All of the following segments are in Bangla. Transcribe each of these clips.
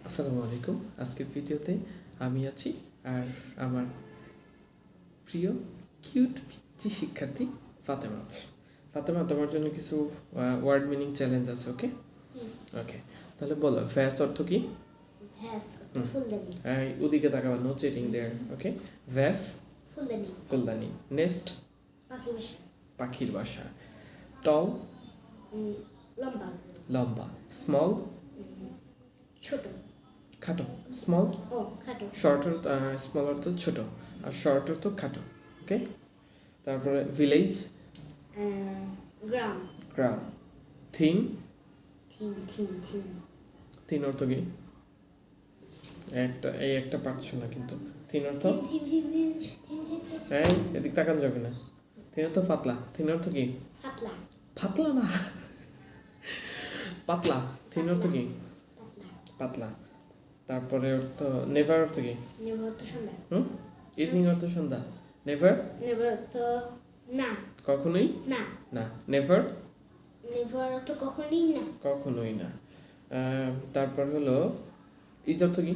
আসসালামু আলাইকুম। আজকের ভিডিওতে আমি আছি আর আমার প্রিয় কিউট পিচ্চি শিক্ষার্থী ফাতেমা আছে। ফাতেমা, তোমার জন্য কিছু ওয়ার্ড মিনিং চ্যালেঞ্জ আছে। ওকে ওকে তাহলে বলো, ভ্যাস অর্থ কি? ভ্যাস ফুলদানি। ওদিকে তাকাবা, নো চিটিং দেয়ার। ওকে, ভ্যাস ফুলদানি। ফুলদানি। নেস্ট পাখির বাসা। পাখির বাসা। টল লম্বা। লম্বা। স্মল ছোট। খাটো। স্মল ও খাটো। শর্ট স্মল অর্থ ছোট, আর শর্ট অর্থ খাটো। ওকে, তারপরে ভিলেজ গ্রাম। গ্রাম। Thin thin thin thin. Thin অর্থ কি? একটা পারছো না কিন্তু। থিন অর্থ থিন থিন থিন থিন থিন। এই এদিক তাকান যাবে না। থিন অর্থ পাতলা। থিন অর্থ কি? পাতলা। পাতলা না, পাতলা। থিন অর্থ কি? পাতলা। পাতলা। তারপরে অর্থ নেভার অর্থ কি? নেভার তো সন্ধ্যা। ইভিনিং অর্থ সন্ধ্যা। নেভার নেভার তো না। কখনোই না। না। নেভার নেভার তো কখনোই না। কখনোই না। তারপর হলো ইজ অর্থ কি?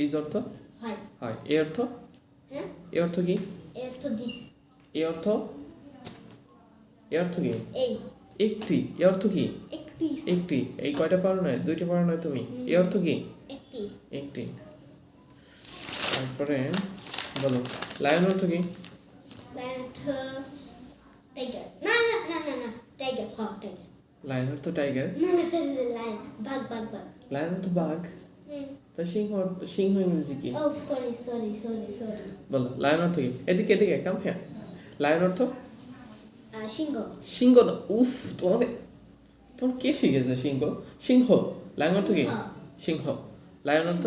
ইজ অর্থ হয়। হয়। এ অর্থ হ্যাঁ, এ অর্থ কি? এর তো দিস। এ অর্থ এ অর্থ কি? এই একটি। এ অর্থ কি? একটি। একটি। এই কয়টা পারো নয়, দুইটা পারো নয় তুমি। এ অর্থ কি? একটি। একটি। তারপরে বলো, লায়ন অর্থ কি? লায়ন তো টাইগার। না না না না না টাইগার। হ্যাঁ টাইগার। লায়ন অর্থ টাইগার। না না সরি সরি লায়ন। বাঘ বাঘ বাঘ। লায়ন অর্থ বাঘ। তা সিংহ ইংরেজি কি? ও সরি সরি সরি সরি। বলো, লায়ন অর্থ কি? এদিকে এদিকে কাম হ্যাঁ। লায়ন অর্থ সিংহ। সিংহ না। উফ, তোমার কে শিখেছে সিংহ? সিংহ। লায়ন অর্থ কি? সিংহ। লায়ন অর্থ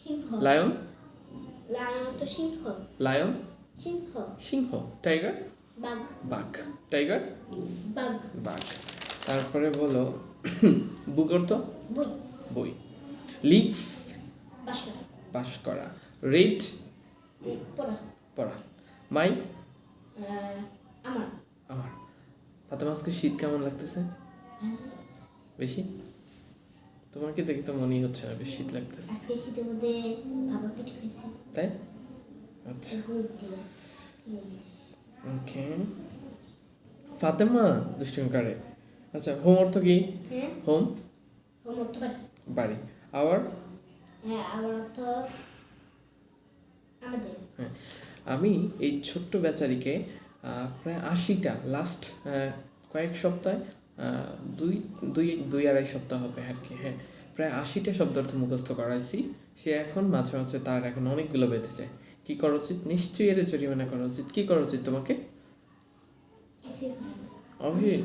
সিংহ। লায়ন। লায়ন তো সিংহ। লায়ন সিংহ। সিংহ। টাইগার বাঘ। বাঘ। টাইগার বাঘ। বাঘ। তারপরে বলো, বুক অর্থ বই। বই। লিভ বাসা। পাস করা। রিড পড়া। পড়া। মাই আমার। আমার। ফাতেমা, আজকে শীত কেমন লাগতেছে? বেশি? তোমাকে দেখে তো মনেই হচ্ছে না বেশ শীত লাগতেছে। আজকে শীতের মধ্যে ভাপা পিঠা খাইছি। তাই? আচ্ছা, গুড় দিয়ে। ওকে। ফাতেমা দুষ্টুমি করে। আচ্ছা, হোম অর্থ কি? হ্যাঁ, হোম হোম অর্থ বাড়ি। বাড়ি। আওয়ার হ্যাঁ, আমার অর্থ আমাদের। হ্যাঁ। আমি এই ছোট্ট বেচারিকে প্রায় 80টা লাস্ট কয়েক সপ্তাহে দুই দুই দুই আড়াই সপ্তাহ হবে আর কি। হ্যাঁ, প্রায় 80টা শব্দার্থ মুখস্থ করাইছি। সে এখন মাঝে মাঝে তার এখন অনেকগুলো বেঁধেছে। কি করা উচিত? নিশ্চয়ই এর জরিমানা করা উচিত। কি করা উচিত তোমাকে? অবশ্যই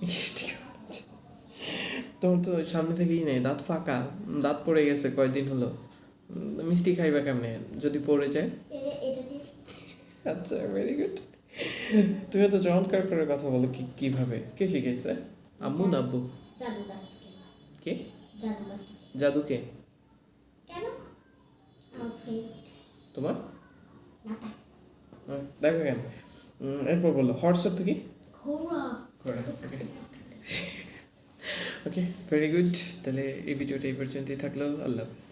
মিষ্টি খাওয়া উচিত। তোমার তো সামনে থেকেই নেই, দাঁত ফাঁকা, দাঁত পড়ে গেছে কয়দিন হলো। মিষ্টি খাইবা কেমনে যদি পড়ে যায়? আচ্ছা, ভেরি গুড। তুমি তো চমৎকার করে কথা বলো। কিভাবে? কে শিখাইছে? আম্মু না আব্বু? জাদু গাছ থেকে। কে? জাদু গাছ থেকে। জাদুকে? কেন? আমার ফ্রেন্ড। তোমার মাথা। দেখো কেন। এরপর বলো, হর্স অর্থ কি? ঘোড়া। ঘোড়া। ওকে ওকে, ভেরি গুড। তাহলে এই ভিডিওটা এই পর্যন্তই থাকলো। আল্লাহ হাফিজ।